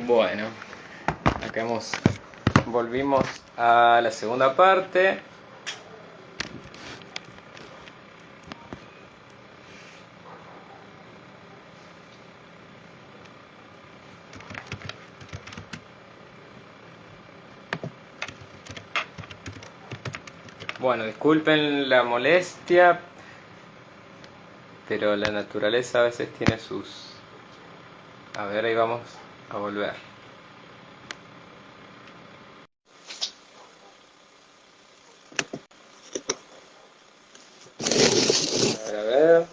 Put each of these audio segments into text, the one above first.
Bueno, volvimos a la segunda parte. Bueno, disculpen la molestia, pero la naturaleza a veces tiene sus... A ver, ahí vamos a volver. A ver.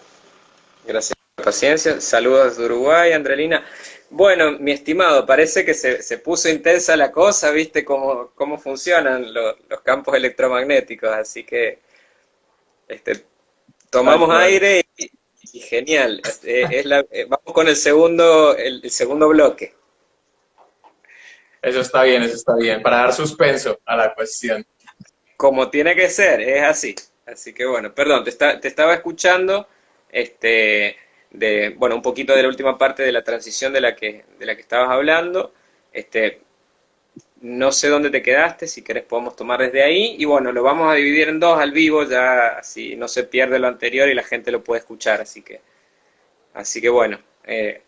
Gracias por la paciencia. Saludos de Uruguay, Andrelina. Bueno, mi estimado, parece que se puso intensa la cosa, viste cómo funcionan los campos electromagnéticos, así que este, Tal tomamos cual. aire y genial. Vamos con el segundo bloque. Eso está bien, para dar suspenso a la cuestión. Como tiene que ser, es así. Así que bueno, perdón, te estaba escuchando bueno, un poquito de la última parte de la transición de la que estabas hablando. Este, no sé dónde te quedaste, si querés podemos tomar desde ahí. Y bueno, lo vamos a dividir en dos al vivo, ya así no se pierde lo anterior y la gente lo puede escuchar. Así que bueno,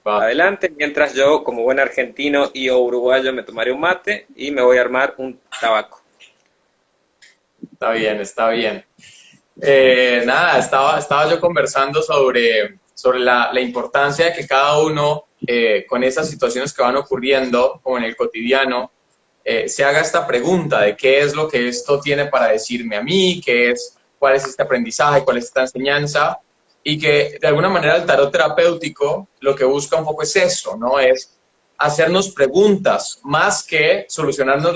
Va, adelante, mientras yo, como buen argentino y o uruguayo, me tomaré un mate y me voy a armar un tabaco. está bien, está bien. Nada, estaba yo conversando sobre la importancia de que cada uno, con esas situaciones que van ocurriendo, como en el cotidiano, se haga esta pregunta de qué es lo que esto tiene para decirme a mí, cuál es este aprendizaje, cuál es esta enseñanza, y que de alguna manera el tarot terapéutico lo que busca un poco es eso, ¿no? Es hacernos preguntas, más que solucionarnos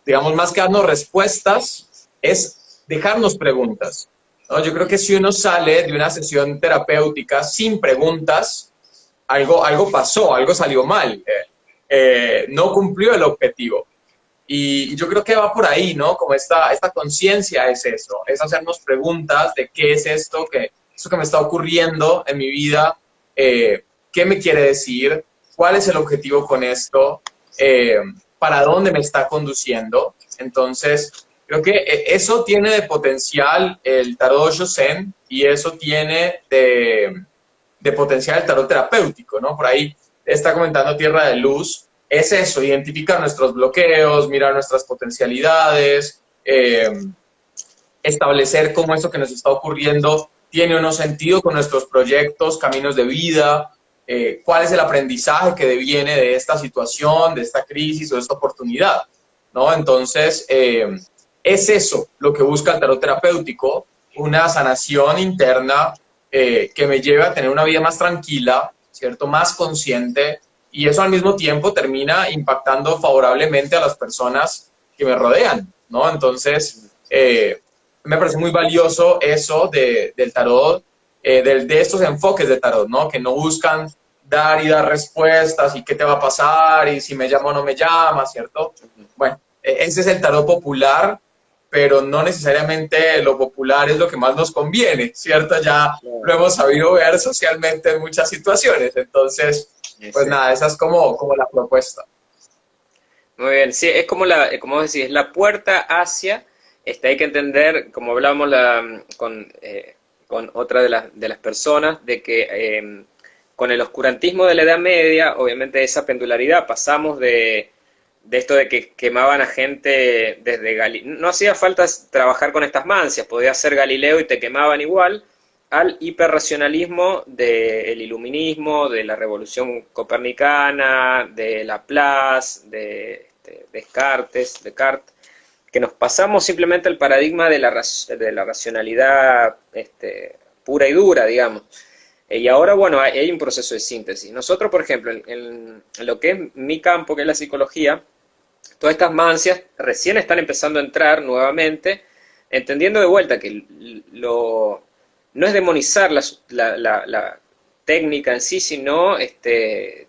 digamos, más que darnos respuestas, es dejarnos preguntas, ¿no? Yo creo que si uno sale de una sesión terapéutica sin preguntas, algo pasó, algo salió mal, no cumplió el objetivo. Y yo creo que va por ahí, ¿no? Como esta conciencia es eso, es hacernos preguntas de qué es esto que me está ocurriendo en mi vida, qué me quiere decir, cuál es el objetivo con esto, eh, para dónde me está conduciendo. Entonces, creo que eso tiene de potencial el tarot Shosen y eso tiene de potencial el tarot terapéutico, ¿no? Por ahí está comentando Tierra de Luz, es eso, identificar nuestros bloqueos, mirar nuestras potencialidades, establecer cómo eso que nos está ocurriendo tiene o no sentido con nuestros proyectos, caminos de vida, cuál es el aprendizaje que deviene de esta situación, de esta crisis o de esta oportunidad, ¿no? Entonces, es eso lo que busca el tarot terapéutico, una sanación interna que me lleve a tener una vida más tranquila, ¿cierto? Más consciente, y eso al mismo tiempo termina impactando favorablemente a las personas que me rodean, ¿no? Entonces, me parece muy valioso eso del tarot, de estos enfoques de tarot, ¿no? Que no buscan dar y dar respuestas y qué te va a pasar y si me llama o no me llama, ¿cierto? Bueno, ese es el tarot popular, pero no necesariamente lo popular es lo que más nos conviene, ¿cierto? Ya lo hemos sabido ver socialmente en muchas situaciones. Entonces, pues Sí. nada, esa es como la propuesta. Muy bien, sí, es como vos decís, es la puerta hacia, hay que entender, como hablábamos con otra de las personas, de que con el oscurantismo de la Edad Media, obviamente esa pendularidad, pasamos de esto de que quemaban a gente desde Galileo, no hacía falta trabajar con estas mancias, podía ser Galileo y te quemaban igual, al hiperracionalismo del iluminismo, de la revolución copernicana, de Laplace, de Descartes, que nos pasamos simplemente al paradigma de la racionalidad pura y dura, digamos. Y ahora, bueno, hay un proceso de síntesis. Nosotros, por ejemplo, en lo que es mi campo, que es la psicología, todas estas mancias recién están empezando a entrar nuevamente, entendiendo de vuelta que no es demonizar la técnica en sí, sino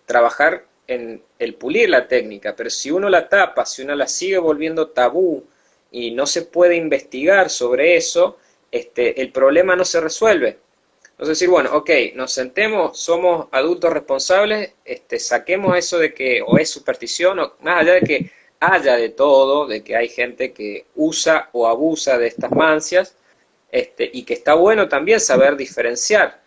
trabajar en el pulir la técnica. Pero si uno la tapa, si uno la sigue volviendo tabú y no se puede investigar sobre eso, el problema no se resuelve. Entonces decir, bueno, ok, nos sentemos, somos adultos responsables, saquemos eso de que o es superstición, o más allá de que haya de todo, de que hay gente que usa o abusa de estas mancias, y que está bueno también saber diferenciar.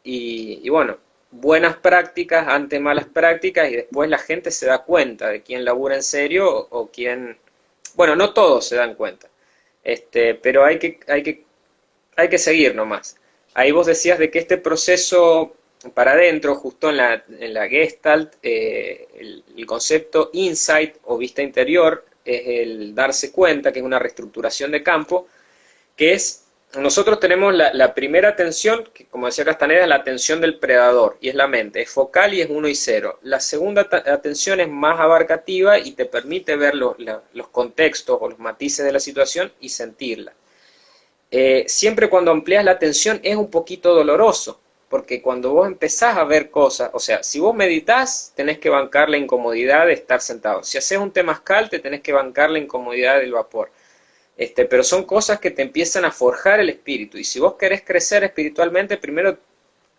Y bueno, buenas prácticas ante malas prácticas y después la gente se da cuenta de quién labura en serio o quién... Bueno, no todos se dan cuenta, pero hay que seguir nomás. Ahí vos decías de que este proceso para adentro, justo en la Gestalt, el concepto insight o vista interior es el darse cuenta, que es una reestructuración de campo, que es, nosotros tenemos la primera atención, que como decía Castaneda, es la atención del predador, y es la mente, es focal y es 1 y 0. La segunda atención es más abarcativa y te permite ver los contextos o los matices de la situación y sentirla. Siempre cuando amplias la atención es un poquito doloroso, porque cuando vos empezás a ver cosas, o sea, si vos meditas, tenés que bancar la incomodidad de estar sentado. Si haces un temazcal, te tenés que bancar la incomodidad del vapor. Pero son cosas que te empiezan a forjar el espíritu. Y si vos querés crecer espiritualmente, primero,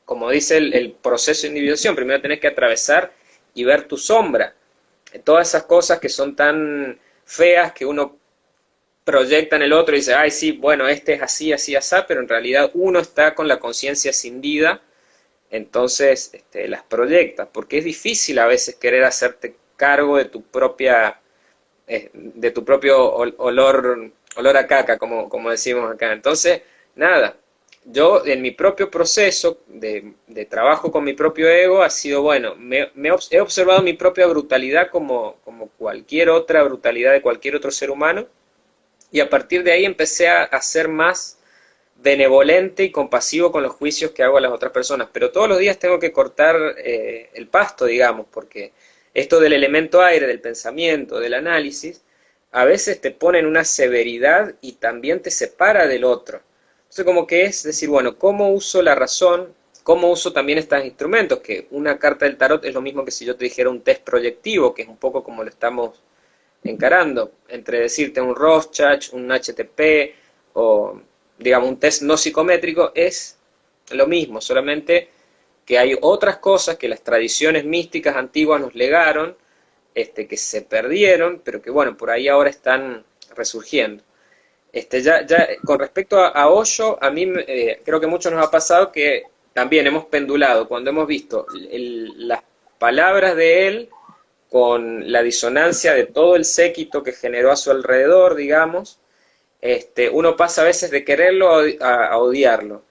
como dice el proceso de individuación, primero tenés que atravesar y ver tu sombra. Todas esas cosas que son tan feas que uno proyecta en el otro y dice, ay, sí, bueno, este es así, así, así, pero en realidad uno está con la conciencia cindida, entonces las proyectas, porque es difícil a veces querer hacerte cargo de tu propio olor a caca, como decimos acá. Entonces, nada, yo en mi propio proceso de trabajo con mi propio ego ha sido, bueno, he observado mi propia brutalidad como cualquier otra brutalidad de cualquier otro ser humano, y a partir de ahí empecé a ser más benevolente y compasivo con los juicios que hago a las otras personas. Pero todos los días tengo que cortar el pasto, digamos, porque esto del elemento aire, del pensamiento, del análisis, a veces te pone en una severidad y también te separa del otro. Entonces como que es decir, bueno, ¿cómo uso la razón? ¿Cómo uso también estos instrumentos? Que una carta del tarot es lo mismo que si yo te dijera un test proyectivo, que es un poco como lo estamos encarando, entre decirte un Rorschach, un HTP o digamos un test no psicométrico, es lo mismo, solamente que hay otras cosas que las tradiciones místicas antiguas nos legaron, que se perdieron, pero que bueno, por ahí ahora están resurgiendo. Ya con respecto a Osho, a mí creo que mucho nos ha pasado que también hemos pendulado cuando hemos visto las palabras de él con la disonancia de todo el séquito que generó a su alrededor, digamos, uno pasa a veces de quererlo a odiarlo.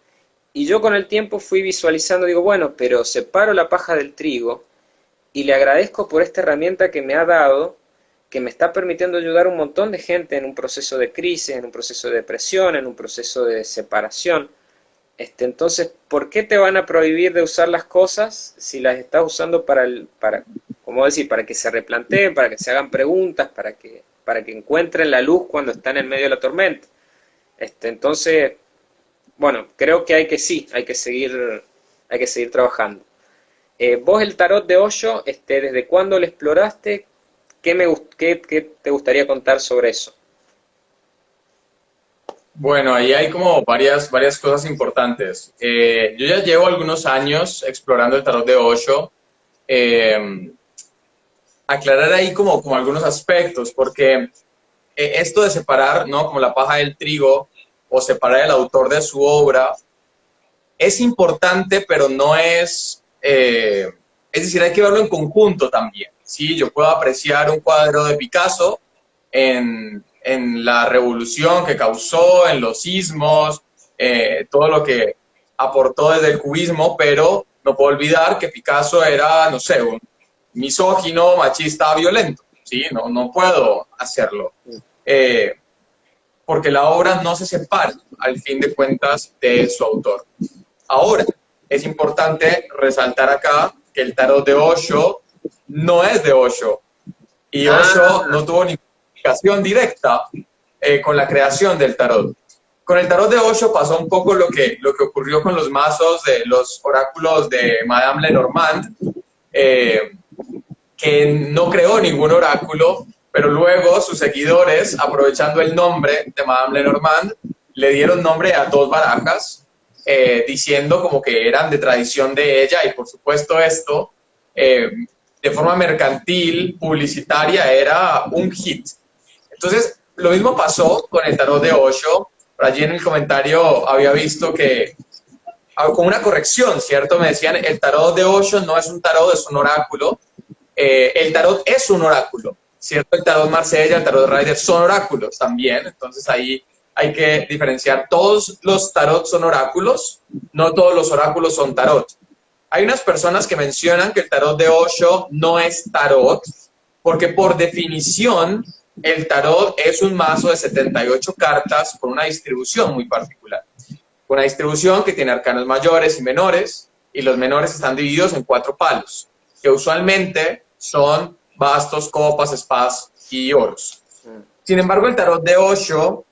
Y yo con el tiempo fui visualizando, digo, bueno, pero separo la paja del trigo y le agradezco por esta herramienta que me ha dado, que me está permitiendo ayudar a un montón de gente en un proceso de crisis, en un proceso de depresión, en un proceso de separación. Entonces, ¿por qué te van a prohibir de usar las cosas si las estás usando ¿cómo decir? Para que se replanteen, para que se hagan preguntas, para que encuentren la luz cuando están en medio de la tormenta? Entonces, bueno, creo que hay que seguir trabajando. Vos el tarot de Osho, ¿desde cuándo lo exploraste? ¿Qué te gustaría contar sobre eso? Bueno, ahí hay como varias cosas importantes. Yo ya llevo algunos años explorando el tarot de Osho. Aclarar ahí como algunos aspectos, porque esto de separar, ¿no? Como la paja del trigo o separar el autor de su obra es importante, pero no es decir, hay que verlo en conjunto también, ¿sí? Yo puedo apreciar un cuadro de Picasso en la revolución que causó, en los sismos, todo lo que aportó desde el cubismo, pero no puedo olvidar que Picasso era, no sé, un misógino, machista, violento, ¿sí? No puedo hacerlo. Porque la obra no se separa, al fin de cuentas, de su autor. Ahora, es importante resaltar acá que el tarot de Osho no es de Osho, y Osho no tuvo ninguna comunicación directa con la creación del tarot. Con el tarot de Osho pasó un poco lo que ocurrió con los mazos de los oráculos de Madame Lenormand, que no creó ningún oráculo, pero luego sus seguidores, aprovechando el nombre de Madame Lenormand, le dieron nombre a dos barajas, diciendo como que eran de tradición de ella, y por supuesto esto, de forma mercantil, publicitaria, era un hit. Entonces, lo mismo pasó con el tarot de Osho. Por allí en el comentario había visto que, con una corrección, ¿cierto? Me decían, el tarot de Osho no es un tarot, es un oráculo. El tarot es un oráculo, ¿cierto? El tarot Marsella, el tarot Rider son oráculos también. Entonces, ahí hay que diferenciar. Todos los tarot son oráculos, no todos los oráculos son tarot. Hay unas personas que mencionan que el tarot de Osho no es tarot, porque por definición el tarot es un mazo de 78 cartas con una distribución muy particular. Una distribución que tiene arcanos mayores y menores, y los menores están divididos en 4 palos, que usualmente son bastos, copas, espadas y oros. Sin embargo, el tarot de Osho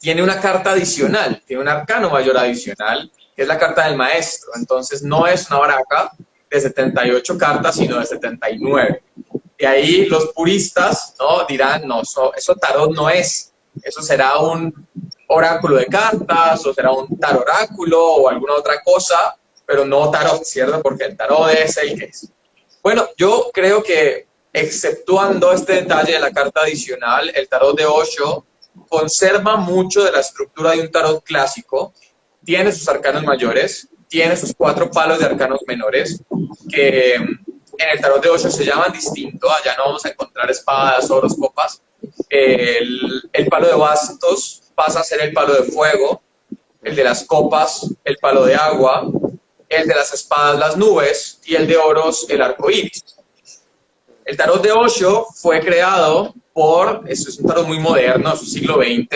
tiene una carta adicional, tiene un arcano mayor adicional, que es la carta del maestro. Entonces, no es una baraja de 78 cartas, sino de 79. Y ahí los puristas, ¿no?, dirán, no, eso tarot no es. Eso será un oráculo de cartas, o será un taroráculo, o alguna otra cosa, pero no tarot, ¿cierto? Porque el tarot es el que es. Bueno, yo creo que, exceptuando este detalle de la carta adicional, el tarot de Osho conserva mucho de la estructura de un tarot clásico. Tiene sus arcanos mayores, tiene sus 4 palos de arcanos menores, que en el tarot de Osho se llaman distinto. Allá no vamos a encontrar espadas, oros, copas. El palo de bastos pasa a ser el palo de fuego, el de las copas, el palo de agua, el de las espadas, las nubes, y el de oros, el arco iris. El tarot de Osho fue creado esto es un tarot muy moderno, es siglo XX,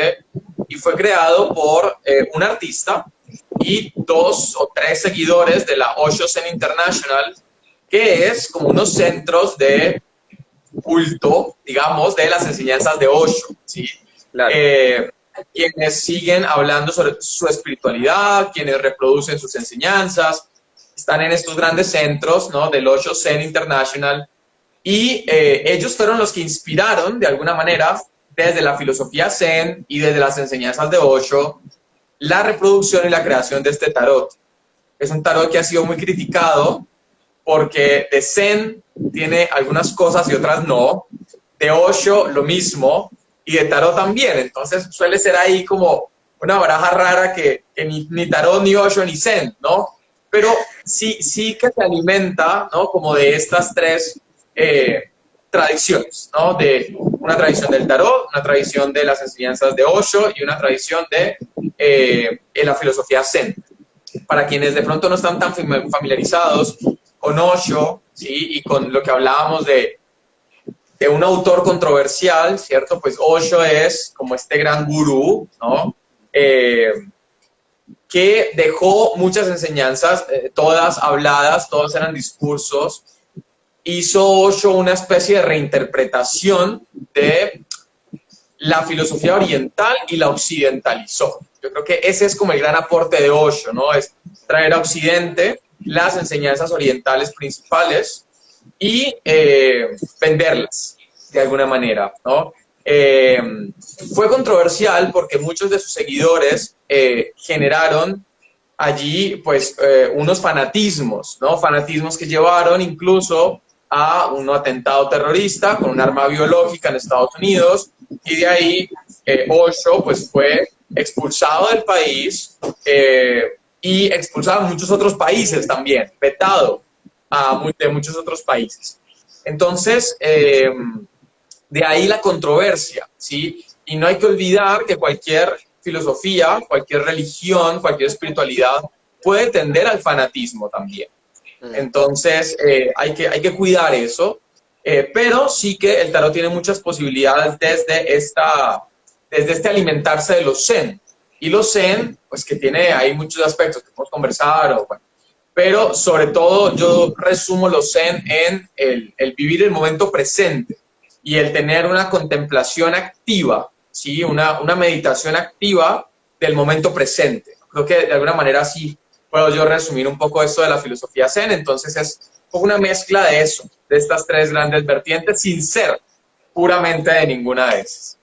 y fue creado por un artista y 2 o 3 seguidores de la Osho Zen International, que es como unos centros de culto, digamos, de las enseñanzas de Osho, ¿sí? Claro. Quienes siguen hablando sobre su espiritualidad, quienes reproducen sus enseñanzas, están en estos grandes centros, ¿no?, del Osho Zen International. Y ellos fueron los que inspiraron, de alguna manera, desde la filosofía Zen y desde las enseñanzas de Osho, la reproducción y la creación de este tarot. Es un tarot que ha sido muy criticado porque de Zen tiene algunas cosas y otras no, de Osho lo mismo, y de tarot también. Entonces suele ser ahí como una baraja rara que ni tarot, ni Osho, ni Zen, ¿no? Pero sí que se alimenta, ¿no?, como de estas 3 tradiciones, ¿no? De una tradición del tarot, una tradición de las enseñanzas de Osho y una tradición de la filosofía Zen. Para quienes de pronto no están tan familiarizados con Osho, ¿sí?, y con lo que hablábamos de un autor controversial, ¿cierto? Pues Osho es como este gran gurú, ¿no?, que dejó muchas enseñanzas, todas habladas, todas eran discursos. Hizo Osho una especie de reinterpretación de la filosofía oriental y la occidentalizó. Yo creo que ese es como el gran aporte de Osho, ¿no? Es traer a Occidente las enseñanzas orientales principales y venderlas de alguna manera, ¿no? Fue controversial porque muchos de sus seguidores generaron allí pues unos fanatismos, ¿no? Fanatismos que llevaron incluso a un atentado terrorista con un arma biológica en Estados Unidos, y de ahí Osho pues fue expulsado del país y expulsado a muchos otros países también, vetado de muchos otros países. Entonces, de ahí la controversia, ¿sí? Y no hay que olvidar que cualquier filosofía, cualquier religión, cualquier espiritualidad puede tender al fanatismo también. Entonces, hay que cuidar eso, pero sí que el tarot tiene muchas posibilidades desde este alimentarse de los zen. Y los zen, pues que hay muchos aspectos que podemos conversar, pero sobre todo yo resumo los zen en el vivir el momento presente y el tener una contemplación activa, ¿sí? Una meditación activa del momento presente. Creo que de alguna manera sí puedo yo resumir un poco esto de la filosofía Zen. Entonces es una mezcla de eso, de estas 3 grandes vertientes, sin ser puramente de ninguna de esas.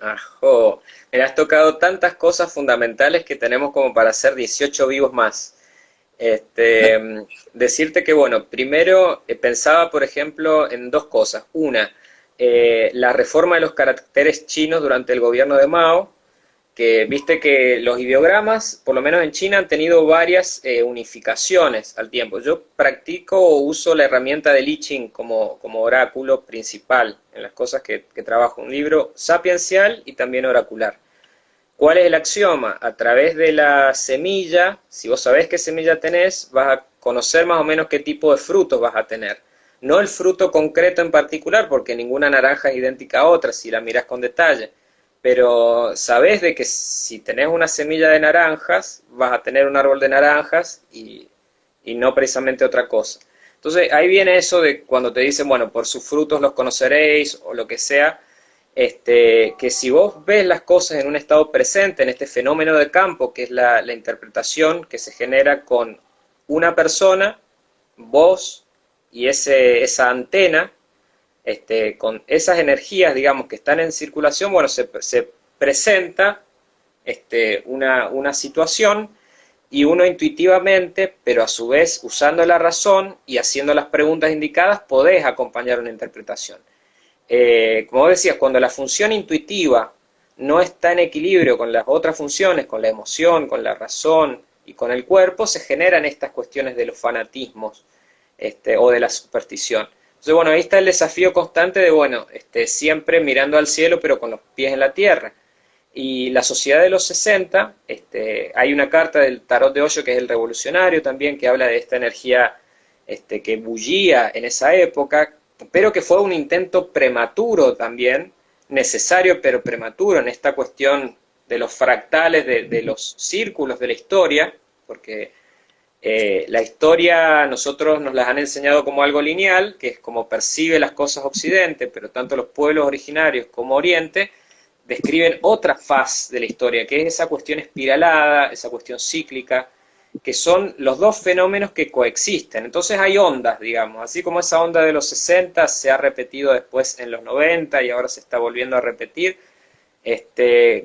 Ajo. Has tocado tantas cosas fundamentales que tenemos como para hacer 18 vivos más. Decirte que, bueno, primero pensaba, por ejemplo, en dos cosas. Una, la reforma de los caracteres chinos durante el gobierno de Mao, que viste que los ideogramas, por lo menos en China, han tenido varias unificaciones al tiempo. Yo practico o uso la herramienta de I Ching como oráculo principal en las cosas que trabajo. Un libro sapiencial y también oracular. ¿Cuál es el axioma? A través de la semilla, si vos sabés qué semilla tenés, vas a conocer más o menos qué tipo de frutos vas a tener. No el fruto concreto en particular, porque ninguna naranja es idéntica a otra si la mirás con detalle. Pero sabés de que si tenés una semilla de naranjas, vas a tener un árbol de naranjas y no precisamente otra cosa. Entonces ahí viene eso de cuando te dicen, bueno, por sus frutos los conoceréis o lo que sea. Que si vos ves las cosas en un estado presente, en este fenómeno de campo, que es la interpretación que se genera con una persona, vos y esa antena, con esas energías, digamos, que están en circulación, bueno, se presenta una situación y uno intuitivamente, pero a su vez usando la razón y haciendo las preguntas indicadas, podés acompañar una interpretación. Como decías, cuando la función intuitiva no está en equilibrio con las otras funciones, con la emoción, con la razón y con el cuerpo, se generan estas cuestiones de los fanatismos o de la superstición. Entonces, bueno, ahí está el desafío constante de, bueno, siempre mirando al cielo, pero con los pies en la tierra. Y la sociedad de los 60, hay una carta del tarot de Osho, que es el revolucionario también, que habla de esta energía que bullía en esa época, pero que fue un intento prematuro también, necesario pero prematuro en esta cuestión de los fractales, de los círculos de la historia, porque la historia nosotros nos las han enseñado como algo lineal, que es como percibe las cosas Occidente, pero tanto los pueblos originarios como Oriente describen otra faz de la historia, que es esa cuestión espiralada, esa cuestión cíclica, que son los dos fenómenos que coexisten. Entonces hay ondas, digamos, así como esa onda de los 60 se ha repetido después en los 90 y ahora se está volviendo a repetir,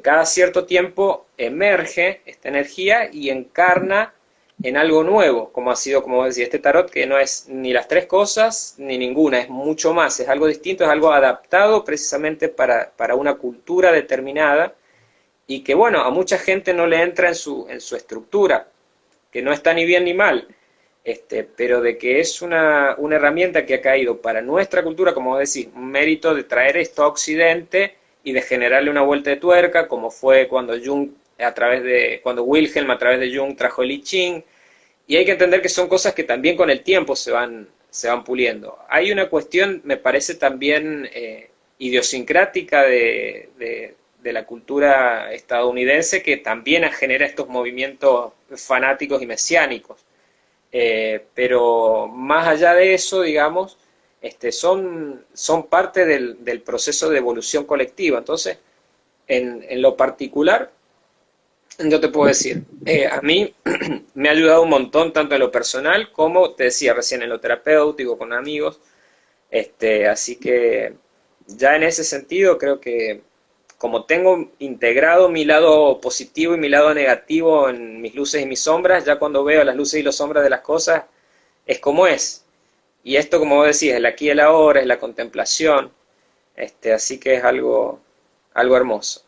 cada cierto tiempo emerge esta energía y encarna en algo nuevo, como ha sido, como decía, este tarot, que no es ni las tres cosas ni ninguna, es mucho más, es algo distinto, es algo adaptado precisamente para una cultura determinada y que, bueno, a mucha gente no le entra en su estructura, que no está ni bien ni mal, pero de que es una herramienta que ha caído para nuestra cultura, como decís, un mérito de traer esto a Occidente y de generarle una vuelta de tuerca, como fue cuando cuando Wilhelm a través de Jung trajo el I Ching, y hay que entender que son cosas que también con el tiempo se van puliendo. Hay una cuestión, me parece también idiosincrática de la cultura estadounidense que también genera estos movimientos fanáticos y mesiánicos. Pero más allá de eso, digamos, son parte del proceso de evolución colectiva. Entonces, en lo particular, yo te puedo decir, a mí me ha ayudado un montón, tanto en lo personal como, te decía recién, en lo terapéutico, con amigos. Así que ya en ese sentido creo que como tengo integrado mi lado positivo y mi lado negativo en mis luces y mis sombras, ya cuando veo las luces y las sombras de las cosas, es como es. Y esto, como vos decís, el aquí y el ahora, es la contemplación. Así que es algo hermoso.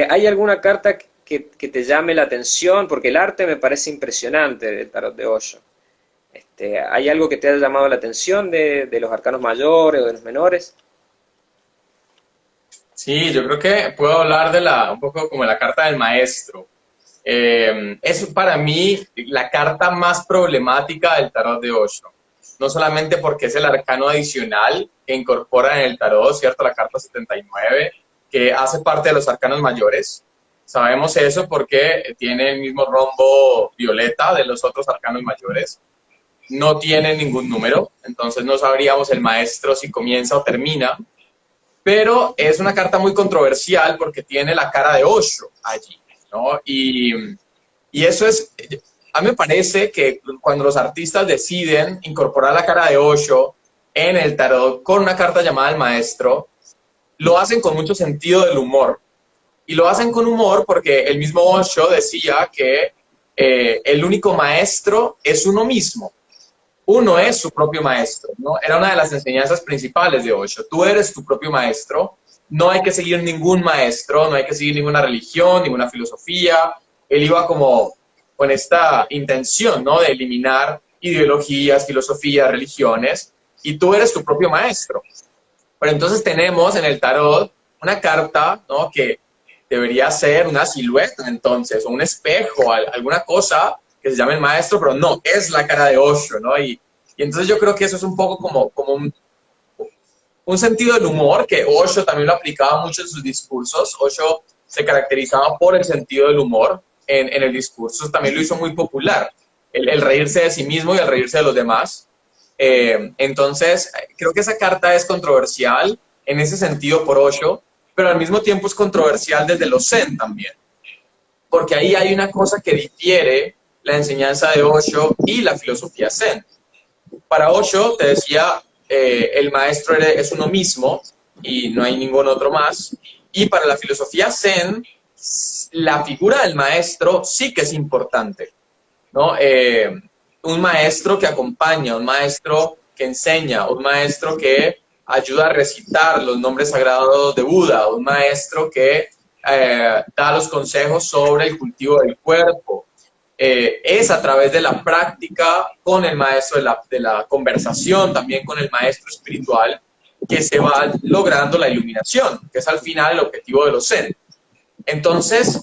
¿Hay alguna carta que te llame la atención? Porque el arte me parece impresionante del tarot de Osho. ¿Hay algo que te haya llamado la atención de los arcanos mayores o de los menores? Sí, yo creo que puedo hablar un poco como la carta del maestro. Es para mí la carta más problemática del tarot de Osho. No solamente porque es el arcano adicional que incorpora en el tarot, ¿cierto? La carta 79, que hace parte de los arcanos mayores. Sabemos eso porque tiene el mismo rombo violeta de los otros arcanos mayores. No tiene ningún número, entonces no sabríamos el maestro si comienza o termina. Pero es una carta muy controversial porque tiene la cara de Osho allí, ¿no? Y eso a mí me parece que cuando los artistas deciden incorporar la cara de Osho en el tarot con una carta llamada el maestro, lo hacen con mucho sentido del humor. Y lo hacen con humor porque el mismo Osho decía que el único maestro es uno mismo. Uno es su propio maestro, ¿no? Era una de las enseñanzas principales de Osho. Tú eres tu propio maestro, no hay que seguir ningún maestro, no hay que seguir ninguna religión, ninguna filosofía. Él iba como con esta intención, ¿no? De eliminar ideologías, filosofías, religiones, y tú eres tu propio maestro. Pero entonces tenemos en el tarot una carta, ¿no? Que debería ser una silueta, entonces, o un espejo, alguna cosa que se llame el maestro, pero no, es la cara de Osho, ¿no? Y entonces yo creo que eso es un poco como un sentido del humor, que Osho también lo aplicaba mucho en sus discursos. Osho se caracterizaba por el sentido del humor en el discurso, también lo hizo muy popular, el reírse de sí mismo y el reírse de los demás. Entonces, creo que esa carta es controversial en ese sentido por Osho, pero al mismo tiempo es controversial desde los Zen también, porque ahí hay una cosa que difiere la enseñanza de Osho y la filosofía Zen. Para Osho, te decía, el maestro es uno mismo y no hay ningún otro más, y para la filosofía Zen, la figura del maestro sí que es importante, ¿no? Un maestro que acompaña, un maestro que enseña, un maestro que ayuda a recitar los nombres sagrados de Buda, un maestro que da los consejos sobre el cultivo del cuerpo. Es a través de la práctica con el maestro, de la conversación también con el maestro espiritual, que se va logrando la iluminación, que es al final el objetivo de los Zen. Entonces,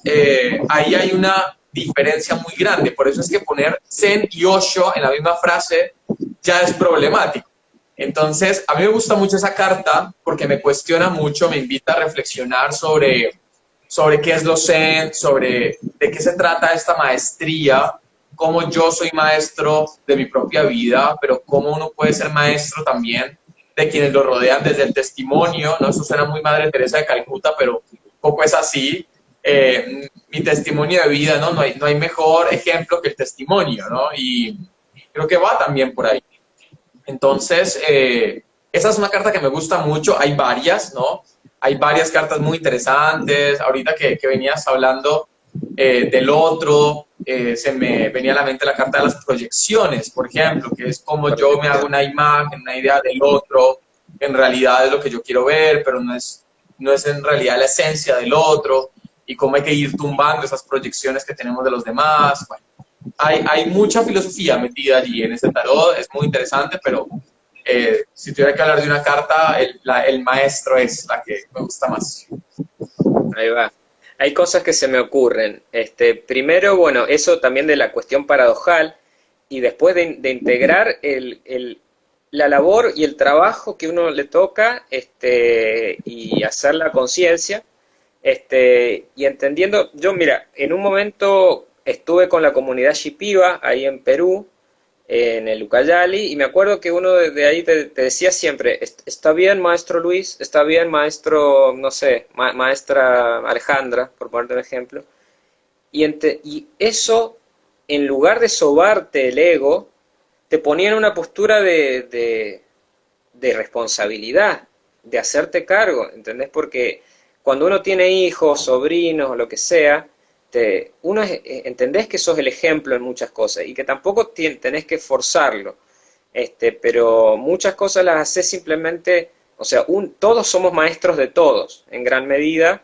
ahí hay una diferencia muy grande. Por eso es que poner Zen y Osho en la misma frase ya es problemático. Entonces, a mí me gusta mucho esa carta porque me cuestiona mucho, me invita a reflexionar sobre qué es lo Zen, sobre de qué se trata esta maestría, cómo yo soy maestro de mi propia vida, pero cómo uno puede ser maestro también de quienes lo rodean desde el testimonio, ¿no? Eso suena muy Madre Teresa de Calcuta, pero poco es así. Mi testimonio de vida, ¿no? No hay mejor ejemplo que el testimonio, ¿no? Y creo que va también por ahí. Entonces, esa es una carta que me gusta mucho, hay varias, ¿no? Hay varias cartas muy interesantes. Ahorita que venías hablando del otro, se me venía a la mente la carta de las proyecciones, por ejemplo, que es como yo me hago una imagen, una idea del otro, en realidad es lo que yo quiero ver, pero no es en realidad la esencia del otro, y cómo hay que ir tumbando esas proyecciones que tenemos de los demás. Bueno, hay mucha filosofía metida allí en ese tarot, es muy interesante, pero si tuviera que hablar de una carta, el maestro es la que me gusta más. Ahí va. Hay cosas que se me ocurren. Primero, bueno, eso también de la cuestión paradojal y después de integrar la labor y el trabajo que uno le toca y hacer la conciencia y entendiendo, yo mira, en un momento estuve con la comunidad Shipiba ahí en Perú, en el Ucayali, y me acuerdo que uno de ahí te decía siempre, está bien maestro Luis, está bien maestro, no sé, maestra Alejandra, por ponerte un ejemplo, y eso, en lugar de sobarte el ego, te ponía en una postura de responsabilidad, de hacerte cargo, ¿entendés? Porque cuando uno tiene hijos, sobrinos o lo que sea, entendés que sos el ejemplo en muchas cosas y que tampoco tenés que forzarlo, pero muchas cosas las haces simplemente, o sea, todos somos maestros de todos, en gran medida.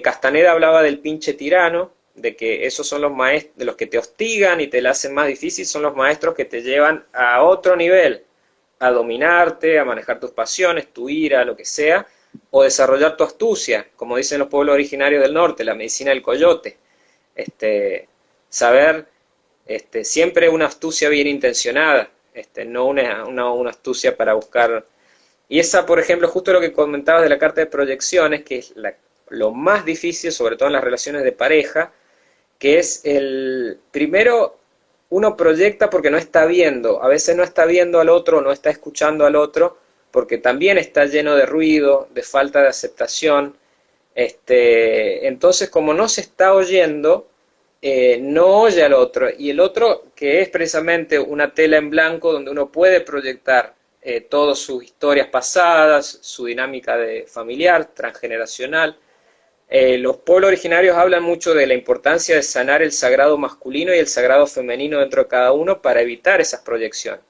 Castaneda hablaba del pinche tirano, de que esos son los maestros, de los que te hostigan y te la hacen más difícil, son los maestros que te llevan a otro nivel, a dominarte, a manejar tus pasiones, tu ira, lo que sea, o desarrollar tu astucia, como dicen los pueblos originarios del norte, la medicina del coyote. Saber siempre una astucia bien intencionada, no una astucia para buscar. Y esa, por ejemplo, justo lo que comentabas de la carta de proyecciones, que es lo más difícil, sobre todo en las relaciones de pareja, que es primero, uno proyecta porque no está viendo, a veces no está viendo al otro, no está escuchando al otro, porque también está lleno de ruido, de falta de aceptación. Entonces, como no se está oyendo, no oye al otro, y el otro, que es precisamente una tela en blanco donde uno puede proyectar todas sus historias pasadas, su dinámica familiar, transgeneracional, Los pueblos originarios hablan mucho de la importancia de sanar el sagrado masculino y el sagrado femenino dentro de cada uno para evitar esas proyecciones.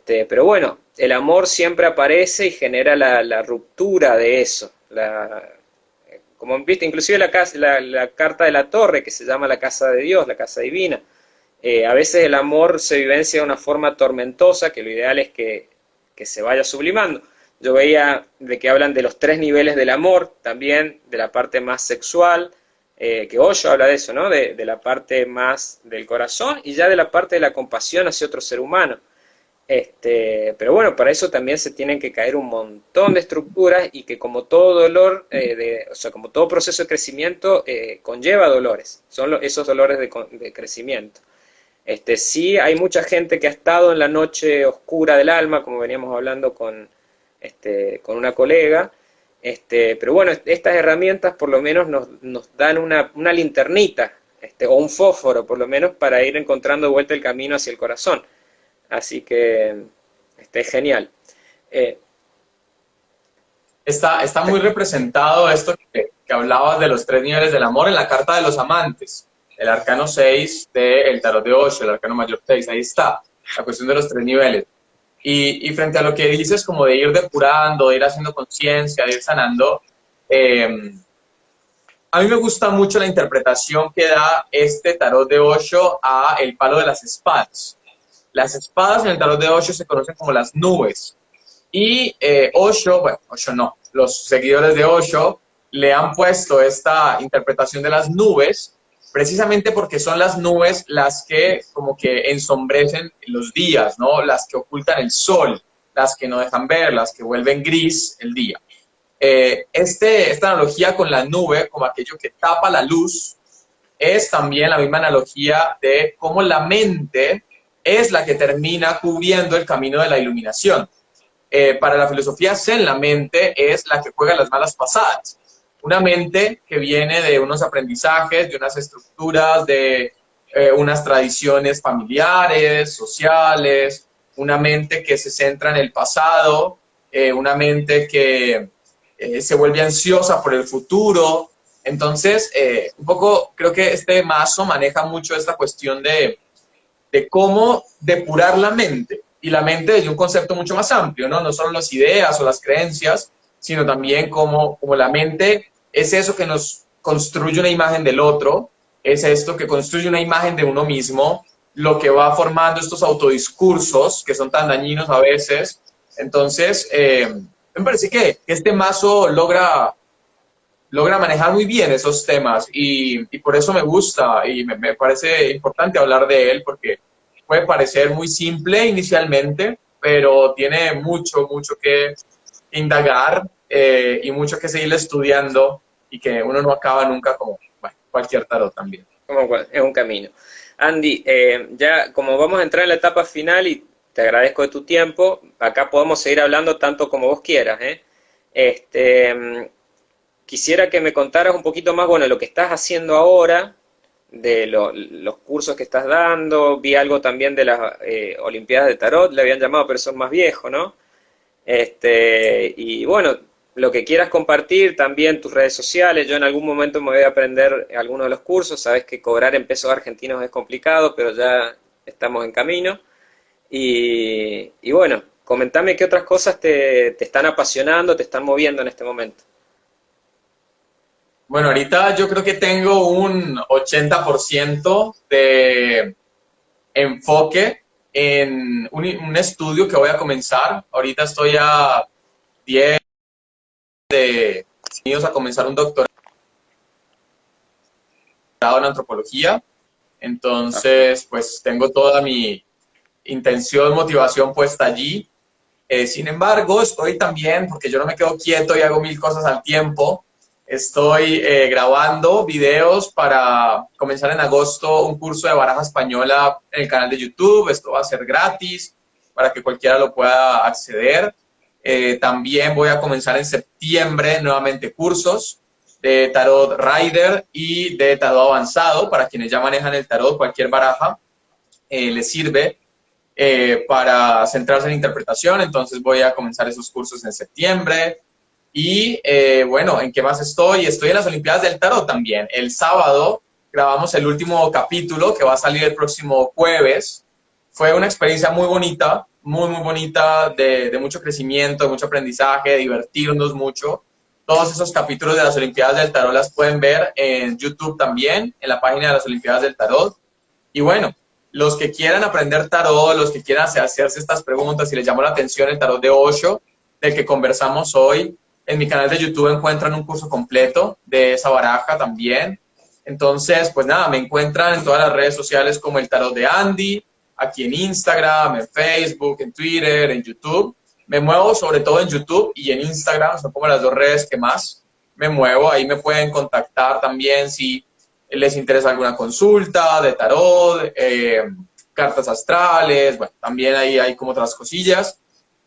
Pero bueno, el amor siempre aparece y genera la ruptura de eso. Como viste, inclusive la carta de la torre, que se llama la casa de Dios, la casa divina. A veces el amor se vivencia de una forma tormentosa, que lo ideal es que se vaya sublimando. Yo veía de que hablan de los 3 niveles del amor, también de la parte más sexual, que Osho habla de eso, ¿no? De la parte más del corazón y ya de la parte de la compasión hacia otro ser humano. Pero bueno, para eso también se tienen que caer un montón de estructuras y que como todo dolor, o sea, como todo proceso de crecimiento, conlleva dolores. Son esos dolores de crecimiento. Sí, hay mucha gente que ha estado en la noche oscura del alma, como veníamos hablando con una colega, pero bueno, estas herramientas por lo menos nos dan una linternita, o un fósforo por lo menos, para ir encontrando de vuelta el camino hacia el corazón. Así que genial. Está muy representado esto que hablabas de los 3 niveles del amor en la carta de los amantes, el arcano 6 del tarot de Osho, el arcano mayor 6, ahí está, la cuestión de los 3 niveles. Y frente a lo que dices, como de ir depurando, de ir haciendo conciencia, de ir sanando, a mí me gusta mucho la interpretación que da este tarot de Osho a el palo de las espadas. Las espadas en el tarot de Osho se conocen como las nubes. Y Osho, bueno, Osho no, los seguidores de Osho le han puesto esta interpretación de las nubes precisamente porque son las nubes las que como que ensombrecen los días, ¿no? Las que ocultan el sol, las que no dejan ver, las que vuelven gris el día. Esta analogía con la nube, como aquello que tapa la luz, es también la misma analogía de cómo la mente es la que termina cubriendo el camino de la iluminación. Para la filosofía Zen, la mente es la que juega las malas pasadas. Una mente que viene de unos aprendizajes, de unas estructuras, de unas tradiciones familiares, sociales, una mente que se centra en el pasado, una mente que se vuelve ansiosa por el futuro. Entonces, un poco creo que este mazo maneja mucho esta cuestión de cómo depurar la mente. Y la mente desde un concepto mucho más amplio, ¿no? No solo las ideas o las creencias, sino también como la mente es eso que nos construye una imagen del otro, es esto que construye una imagen de uno mismo, lo que va formando estos autodiscursos que son tan dañinos a veces. Entonces, me parece que este mazo logra manejar muy bien esos temas y por eso me gusta y me parece importante hablar de él porque puede parecer muy simple inicialmente, pero tiene mucho que indagar y mucho que seguir estudiando y que uno no acaba nunca como bueno, cualquier tarot también. Es un camino. Andy, ya como vamos a entrar en la etapa final y te agradezco de tu tiempo, acá podemos seguir hablando tanto como vos quieras, quisiera que me contaras un poquito más, bueno, lo que estás haciendo ahora, de los cursos que estás dando, vi algo también de las Olimpiadas de Tarot, le habían llamado, pero son más viejos, ¿no? Y bueno, lo que quieras compartir, también tus redes sociales, yo en algún momento me voy a aprender algunos de los cursos, sabes que cobrar en pesos argentinos es complicado, pero ya estamos en camino. Y bueno, comentame qué otras cosas te están apasionando, te están moviendo en este momento. Bueno, ahorita yo creo que tengo un 80% de enfoque en un estudio que voy a comenzar. Ahorita estoy a 10 de a comenzar un doctorado en antropología. Entonces, pues tengo toda mi intención, motivación puesta allí. Sin embargo, estoy también, porque yo no me quedo quieto y hago 1000 cosas al tiempo, estoy grabando videos para comenzar en agosto un curso de baraja española en el canal de YouTube. Esto va a ser gratis para que cualquiera lo pueda acceder. También voy a comenzar en septiembre nuevamente cursos de tarot rider y de tarot avanzado para quienes ya manejan el tarot, cualquier baraja les sirve para centrarse en interpretación. Entonces voy a comenzar esos cursos en septiembre. Y bueno, ¿en qué más estoy? Estoy en las Olimpiadas del Tarot también. El sábado grabamos el último capítulo que va a salir el próximo jueves. Fue una experiencia muy bonita, muy bonita, de mucho crecimiento, de mucho aprendizaje, de divertirnos mucho. Todos esos capítulos de las Olimpiadas del Tarot las pueden ver en YouTube también, en la página de las Olimpiadas del Tarot. Y bueno, los que quieran aprender tarot, los que quieran hacerse estas preguntas y les llamó la atención el tarot de Osho, del que conversamos hoy, en mi canal de YouTube encuentran un curso completo de esa baraja también. Entonces, pues nada, me encuentran en todas las redes sociales como el tarot de Andy, aquí en Instagram, en Facebook, en Twitter, en YouTube. Me muevo sobre todo en YouTube y en Instagram, son como las dos redes que más me muevo. Ahí me pueden contactar también si les interesa alguna consulta de tarot, cartas astrales, bueno, también ahí hay como otras cosillas,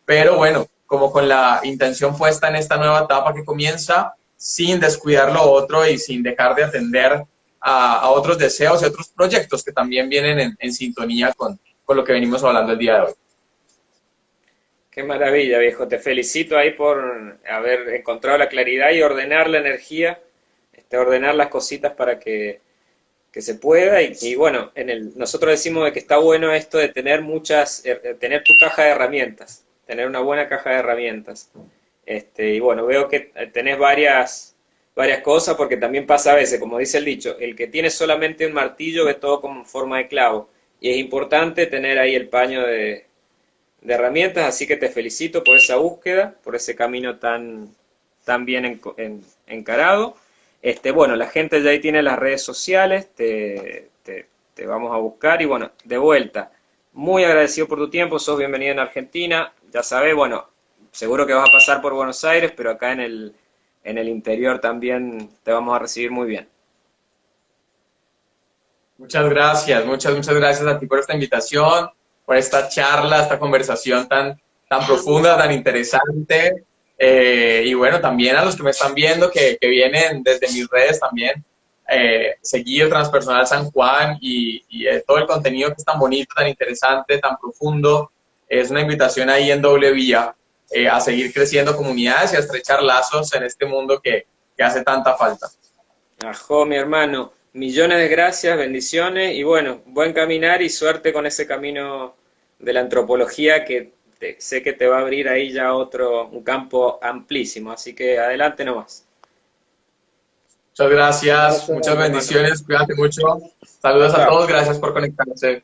pero bueno, como con la intención puesta en esta nueva etapa que comienza, sin descuidar lo otro y sin dejar de atender a otros deseos y otros proyectos que también vienen en sintonía con lo que venimos hablando el día de hoy. Qué maravilla, viejo. Te felicito ahí por haber encontrado la claridad y ordenar la energía, ordenar las cositas para que se pueda. Y bueno, nosotros decimos de que está bueno esto de tener tener tu caja de herramientas, tener una buena caja de herramientas. Y bueno, veo que tenés varias cosas, porque también pasa a veces, como dice el dicho, el que tiene solamente un martillo ve todo como en forma de clavo. Y es importante tener ahí el paño de herramientas, así que te felicito por esa búsqueda, por ese camino tan bien encarado. Bueno, la gente ya ahí tiene las redes sociales, te vamos a buscar y bueno, de vuelta, muy agradecido por tu tiempo, sos bienvenido en Argentina, ya sabés, bueno, seguro que vas a pasar por Buenos Aires, pero acá en el interior también te vamos a recibir muy bien. Muchas gracias a ti por esta invitación, por esta charla, esta conversación tan profunda, tan interesante. Y bueno, también a los que me están viendo, que vienen desde mis redes también, seguir Transpersonal San Juan y todo el contenido que es tan bonito, tan interesante, tan profundo. Es una invitación ahí en doble vía a seguir creciendo comunidades y a estrechar lazos en este mundo que hace tanta falta. Ajo, mi hermano, millones de gracias, bendiciones y bueno, buen caminar y suerte con ese camino de la antropología que sé que te va a abrir ahí ya un campo amplísimo, así que adelante nomás. Muchas gracias, Abrazo muchas grande, hermano. bendiciones, cuídate mucho. Chao, Saludos a chao. todos, gracias por conectarse.